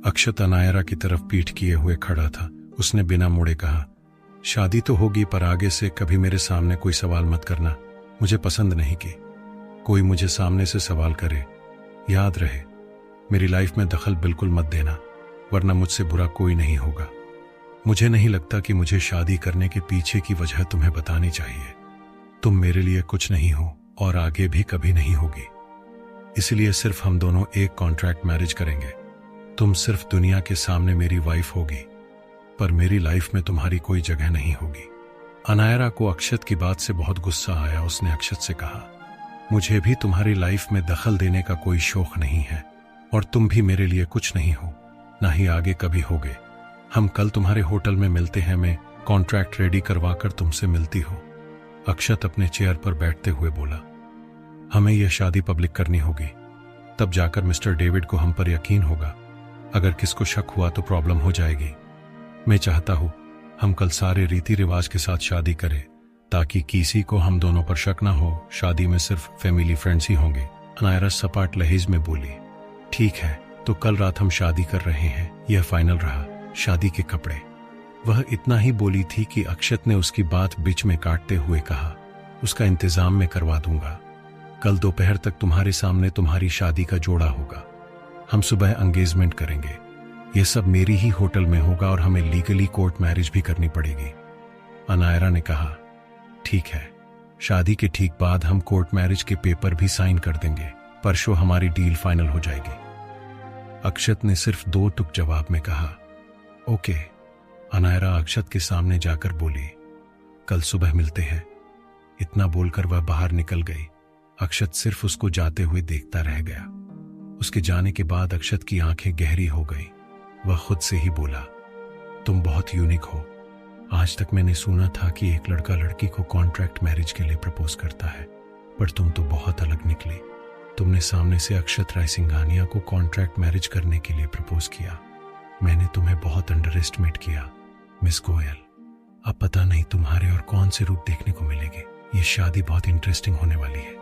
अक्षत अनायरा की तरफ पीठ किए हुए खड़ा था। उसने बिना मुड़े कहा, शादी तो होगी पर आगे से कभी मेरे सामने कोई सवाल मत करना। मुझे पसंद नहीं कि कोई मुझे सामने से सवाल करे। याद रहे, मेरी लाइफ में दखल बिल्कुल मत देना, वरना मुझसे बुरा कोई नहीं होगा। मुझे नहीं लगता कि मुझे शादी करने के पीछे की वजह तुम्हें बतानी चाहिए। तुम मेरे लिए कुछ नहीं हो और आगे भी कभी नहीं होगी। इसलिए सिर्फ हम दोनों एक कॉन्ट्रैक्ट मैरिज करेंगे। तुम सिर्फ दुनिया के सामने मेरी वाइफ होगी, पर मेरी लाइफ में तुम्हारी कोई जगह नहीं होगी। अनायरा को अक्षत की बात से बहुत गुस्सा आया। उसने अक्षत से कहा, मुझे भी तुम्हारी लाइफ में दखल देने का कोई शौक नहीं है और तुम भी मेरे लिए कुछ नहीं हो, ना ही आगे कभी होगे। हम कल तुम्हारे होटल में मिलते हैं। मैं कॉन्ट्रैक्ट रेडी करवाकर तुमसे मिलती हूँ। अक्षत अपने चेयर पर बैठते हुए बोला, हमें यह शादी पब्लिक करनी होगी, तब जाकर मिस्टर डेविड को हम पर यकीन होगा। अगर किसको शक हुआ तो प्रॉब्लम हो जाएगी। मैं चाहता हूं हम कल सारे रीति रिवाज के साथ शादी करें, ताकि किसी को हम दोनों पर शक ना हो। शादी में सिर्फ फैमिली फ्रेंड्स ही होंगे। अनायरा सपाट लहजे में बोली, ठीक है, तो कल रात हम शादी कर रहे हैं, यह फाइनल रहा। शादी के कपड़े। वह इतना ही बोली थी कि अक्षत ने उसकी बात बीच में काटते हुए कहा, उसका इंतजाम मैं करवा दूंगा। कल दोपहर तक तुम्हारे सामने तुम्हारी शादी का जोड़ा होगा। हम सुबह एंगेजमेंट करेंगे। यह सब मेरी ही होटल में होगा और हमें लीगली कोर्ट मैरिज भी करनी पड़ेगी। अनायरा ने कहा, ठीक है, शादी के ठीक बाद हम कोर्ट मैरिज के पेपर भी साइन कर देंगे। परसों हमारी डील फाइनल हो जाएगी। अक्षत ने सिर्फ 2 टुक जवाब में कहा, ओके। अनायरा अक्षत के सामने जाकर बोली, कल सुबह मिलते हैं। इतना बोलकर वह बाहर निकल गई। अक्षत सिर्फ उसको जाते हुए देखता रह गया। उसके जाने के बाद अक्षत की आंखें गहरी हो गई। वह खुद से ही बोला, तुम बहुत यूनिक हो। आज तक मैंने सुना था कि एक लड़का लड़की को कॉन्ट्रैक्ट मैरिज के लिए प्रपोज करता है, पर तुम तो बहुत अलग निकली। तुमने सामने से अक्षत राय सिंघानिया को कॉन्ट्रैक्ट मैरिज करने के लिए प्रपोज किया। मैंने तुम्हें बहुत अंडर एस्टिमेट किया, मिस गोयल। अब पता नहीं तुम्हारे और कौन से रूप देखने को मिलेंगे। ये शादी बहुत इंटरेस्टिंग होने वाली है,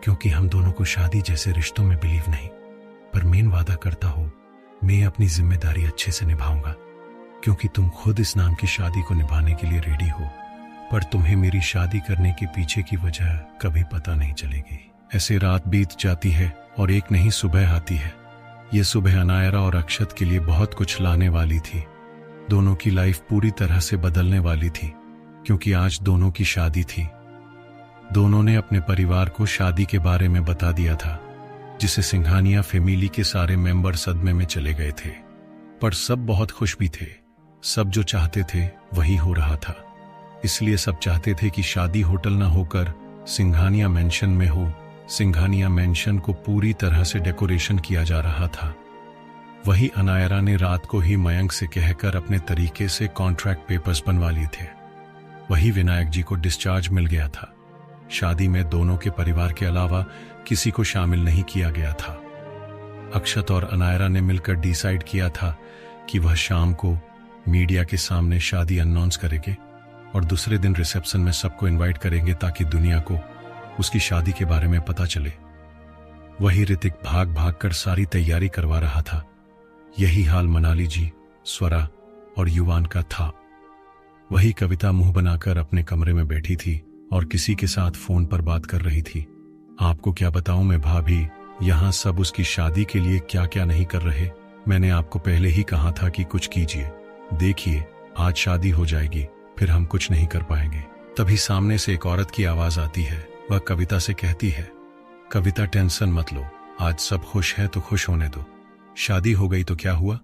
क्योंकि हम दोनों को शादी जैसे रिश्तों में बिलीव नहीं, पर मेन वादा करता हूं मैं अपनी जिम्मेदारी अच्छे से निभाऊंगा, क्योंकि तुम खुद इस नाम की शादी को निभाने के लिए रेडी हो। पर तुम्हें मेरी शादी करने के पीछे की वजह कभी पता नहीं चलेगी। ऐसे रात बीत जाती है और एक नहीं सुबह आती है। ये सुबह अनायरा और अक्षत के लिए बहुत कुछ लाने वाली थी। दोनों की लाइफ पूरी तरह से बदलने वाली थी, क्योंकि आज दोनों की शादी थी। दोनों ने अपने परिवार को शादी के बारे में बता दिया था, जिसे सिंघानिया फैमिली के सारे मेंबर सदमे में चले गए थे। पर सब बहुत खुश भी थे। सब जो चाहते थे वही हो रहा था। इसलिए सब चाहते थे कि शादी होटल न होकर सिंघानिया मेंशन में हो। सिंघानिया मेंशन को पूरी तरह से डेकोरेशन किया जा रहा था। वही अनायरा ने रात को ही मयंक से कहकर अपने तरीके से कॉन्ट्रैक्ट पेपर्स बनवा लिए थे। वही विनायक जी को डिस्चार्ज मिल गया था। शादी में दोनों के परिवार के अलावा किसी को शामिल नहीं किया गया था। अक्षत और अनायरा ने मिलकर डिसाइड किया था कि वह शाम को मीडिया के सामने शादी अनाउंस करेंगे और दूसरे दिन रिसेप्शन में सबको इनवाइट करेंगे, ताकि दुनिया को उसकी शादी के बारे में पता चले। वही ऋतिक भाग भाग कर सारी तैयारी करवा रहा था। यही हाल मनाली जी, स्वरा और युवान का था। वही कविता मुंह बनाकर अपने कमरे में बैठी थी और किसी के साथ फोन पर बात कर रही थी। आपको क्या बताऊं मैं भाभी, यहां सब उसकी शादी के लिए क्या क्या नहीं कर रहे। मैंने आपको पहले ही कहा था कि कुछ कीजिए। देखिए, आज शादी हो जाएगी, फिर हम कुछ नहीं कर पाएंगे। तभी सामने से एक औरत की आवाज आती है। वह कविता से कहती है, कविता टेंशन मत लो, आज सब खुश है तो खुश होने दो। शादी हो गई तो क्या हुआ?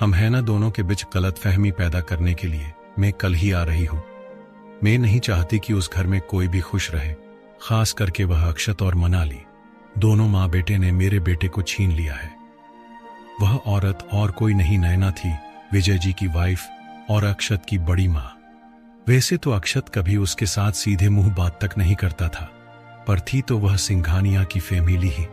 हम है ना दोनों के बीच गलतफहमी पैदा करने के लिए मैं कल ही आ रही हूं। मैं नहीं चाहती कि उस घर में कोई भी खुश रहे, खास करके वह अक्षत और मनाली। दोनों माँ बेटे ने मेरे बेटे को छीन लिया है। वह औरत और कोई नहीं, नैना थी, विजय जी की वाइफ और अक्षत की बड़ी माँ। वैसे तो अक्षत कभी उसके साथ सीधे मुंह बात तक नहीं करता था, पर थी तो वह सिंघानिया की फैमिली ही।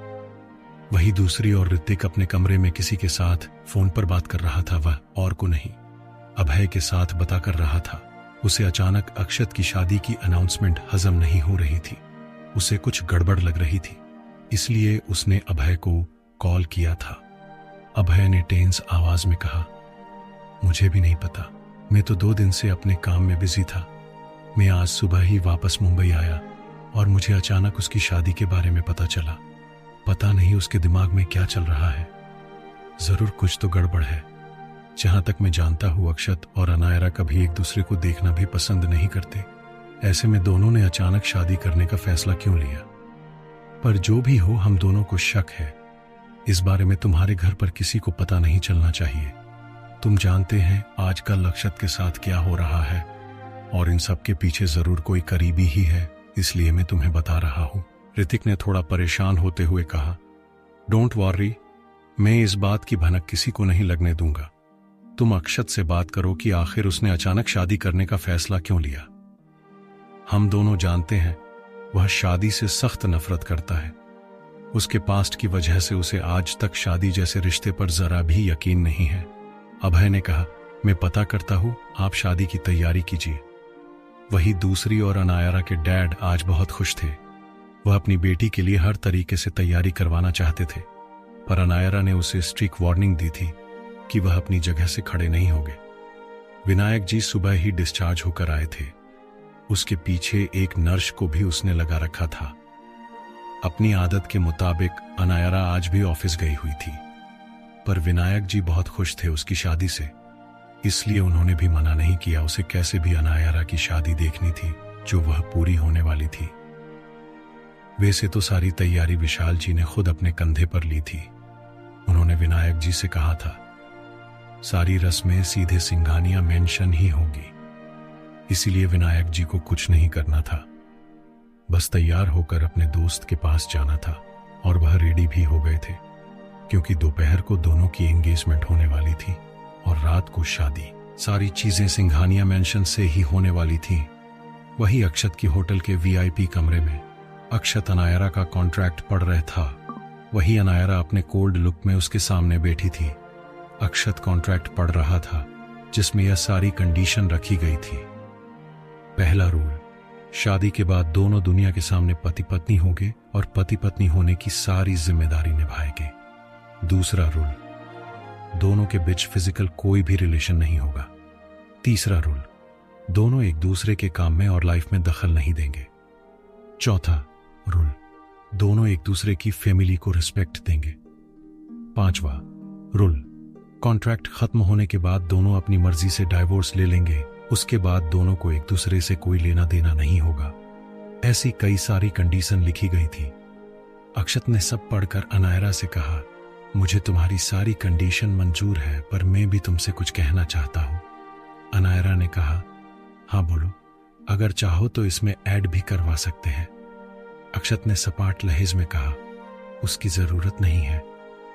वही दूसरी ओर ऋतिक अपने कमरे में किसी के साथ फोन पर बात कर रहा था। वह और को नहीं, अभय के साथ बता कर रहा था। उसे अचानक अक्षत की शादी की अनाउंसमेंट हजम नहीं हो रही थी। उसे कुछ गड़बड़ लग रही थी, इसलिए उसने अभय को कॉल किया था। अभय ने टेंस आवाज में कहा, मुझे भी नहीं पता, मैं तो 2 दिन से अपने काम में बिजी था। मैं आज सुबह ही वापस मुंबई आया और मुझे अचानक उसकी शादी के बारे में पता चला। पता नहीं उसके दिमाग में क्या चल रहा है, जरूर कुछ तो गड़बड़ है। जहां तक मैं जानता हूं अक्षत और अनायरा कभी एक दूसरे को देखना भी पसंद नहीं करते। ऐसे में दोनों ने अचानक शादी करने का फैसला क्यों लिया? पर जो भी हो, हम दोनों को शक है। इस बारे में तुम्हारे घर पर किसी को पता नहीं चलना चाहिए। तुम जानते हैं आजकल अक्षत के साथ क्या हो रहा है और इन सब के पीछे जरूर कोई करीबी ही है, इसलिए मैं तुम्हें बता रहा हूं। ऋतिक ने थोड़ा परेशान होते हुए कहा, डोंट वॉरी, मैं इस बात की भनक किसी को नहीं लगने दूंगा। तुम अक्षत से बात करो कि आखिर उसने अचानक शादी करने का फैसला क्यों लिया। हम दोनों जानते हैं वह शादी से सख्त नफरत करता है। उसके पास्ट की वजह से उसे आज तक शादी जैसे रिश्ते पर जरा भी यकीन नहीं है। अभय ने कहा, मैं पता करता हूं, आप शादी की तैयारी कीजिए। वही दूसरी और अनायरा के डैड आज बहुत खुश थे। वह अपनी बेटी के लिए हर तरीके से तैयारी करवाना चाहते थे, पर अनायरा ने उसे स्ट्रिक्ट वार्निंग दी थी कि वह अपनी जगह से खड़े नहीं होंगे। विनायक जी सुबह ही डिस्चार्ज होकर आए थे। उसके पीछे एक नर्स को भी उसने लगा रखा था। अपनी आदत के मुताबिक अनायरा आज भी ऑफिस गई हुई थी, पर विनायक जी बहुत खुश थे उसकी शादी से, इसलिए उन्होंने भी मना नहीं किया। उसे कैसे भी अनायरा की शादी देखनी थी जो वह पूरी होने वाली थी। वैसे तो सारी तैयारी विशाल जी ने खुद अपने कंधे पर ली थी। उन्होंने विनायक जी से कहा था, सारी रस्में सीधे सिंघानिया मेंशन ही होगी, इसीलिए विनायक जी को कुछ नहीं करना था, बस तैयार होकर अपने दोस्त के पास जाना था। और वह रेडी भी हो गए थे, क्योंकि दोपहर को दोनों की एंगेजमेंट होने वाली थी और रात को शादी। सारी चीजें सिंघानिया मेंशन से ही होने वाली थी। वही अक्षत की होटल के वीआईपी कमरे में अक्षत अनायरा का कॉन्ट्रैक्ट पढ़ रहा था। वही अनायरा अपने कोल्ड लुक में उसके सामने बैठी थी। अक्षत कॉन्ट्रैक्ट पढ़ रहा था जिसमें यह सारी कंडीशन रखी गई थी। पहला रूल, शादी के बाद दोनों दुनिया के सामने पति पत्नी होंगे और पति पत्नी होने की सारी जिम्मेदारी निभाएंगे। दूसरा रूल, दोनों के बीच फिजिकल कोई भी रिलेशन नहीं होगा। तीसरा रूल, दोनों एक दूसरे के काम में और लाइफ में दखल नहीं देंगे। चौथा रूल, दोनों एक दूसरे की फैमिली को रिस्पेक्ट देंगे। पांचवा रूल, कॉन्ट्रैक्ट खत्म होने के बाद दोनों अपनी मर्जी से डाइवोर्स ले लेंगे। उसके बाद दोनों को एक दूसरे से कोई लेना देना नहीं होगा। ऐसी कई सारी कंडीशन लिखी गई थी। अक्षत ने सब पढ़कर अनायरा से कहा, मुझे तुम्हारी सारी कंडीशन मंजूर है, पर मैं भी तुमसे कुछ कहना चाहता हूं। अनायरा ने कहा, हाँ बोलो, अगर चाहो तो इसमें ऐड भी करवा सकते हैं। अक्षत ने सपाट लहज में कहा, उसकी जरूरत नहीं है,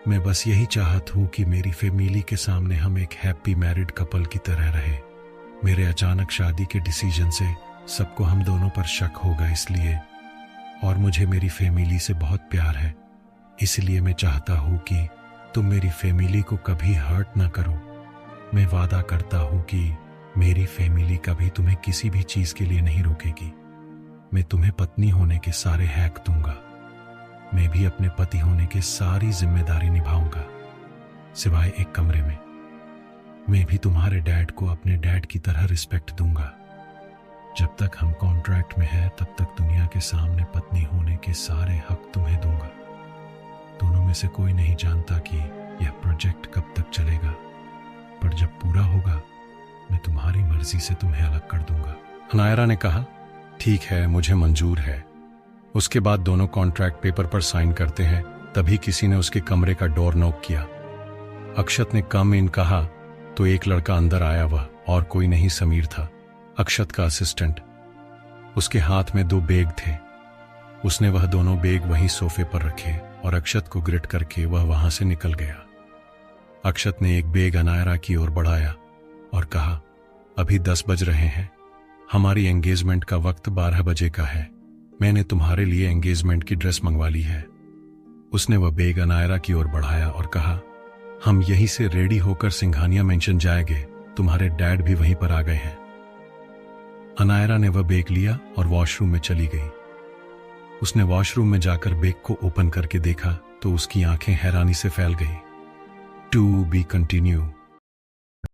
मैं बस यही चाहत हूं कि मेरी फैमिली के सामने हम एक हैप्पी मैरिड कपल की तरह रहे। मेरे अचानक शादी के डिसीजन से सबको हम दोनों पर शक होगा, इसलिए, और मुझे मेरी फैमिली से बहुत प्यार है, इसलिए मैं चाहता हूं कि तुम मेरी फैमिली को कभी हर्ट ना करो। मैं वादा करता हूं कि मेरी फैमिली कभी तुम्हें किसी भी चीज के लिए नहीं रोकेगी। मैं तुम्हें पत्नी होने के सारे हैक दूंगा। मैं भी अपने पति होने की सारी जिम्मेदारी निभाऊंगा, सिवाय एक कमरे में। मैं भी तुम्हारे डैड को अपने डैड की तरह रिस्पेक्ट दूंगा। जब तक हम कॉन्ट्रैक्ट में हैं, तब तक दुनिया के सामने पत्नी होने के सारे हक तुम्हें दूंगा। दोनों में से कोई नहीं जानता कि यह प्रोजेक्ट कब तक चलेगा, पर जब पूरा होगा मैं तुम्हारी मर्जी से तुम्हें अलग कर दूंगा। अनायरा ने कहा, ठीक है, मुझे मंजूर है। उसके बाद दोनों कॉन्ट्रैक्ट पेपर पर साइन करते हैं। तभी किसी ने उसके कमरे का डोर नॉक किया। अक्षत ने कम इन कहा तो एक लड़का अंदर आया। वह और कोई नहीं, समीर था, अक्षत का असिस्टेंट। उसके हाथ में 2 बैग थे। उसने वह दोनों बैग वहीं सोफे पर रखे और अक्षत को ग्रिट करके वह वहां से निकल गया। अक्षत ने एक बैग अनायरा की ओर बढ़ाया और कहा, अभी 10 बज रहे हैं, हमारी एंगेजमेंट का वक्त 12 बजे का है। मैंने तुम्हारे लिए एंगेजमेंट की ड्रेस मंगवा ली है। उसने वह बैग अनायरा की ओर बढ़ाया और कहा, हम यहीं से रेडी होकर सिंघानिया मेंशन जाएंगे, तुम्हारे डैड भी वहीं पर आ गए हैं। अनायरा ने वह बैग लिया और वॉशरूम में चली गई। उसने वॉशरूम में जाकर बैग को ओपन करके देखा तो उसकी आंखें हैरानी से फैल गई। To be continue.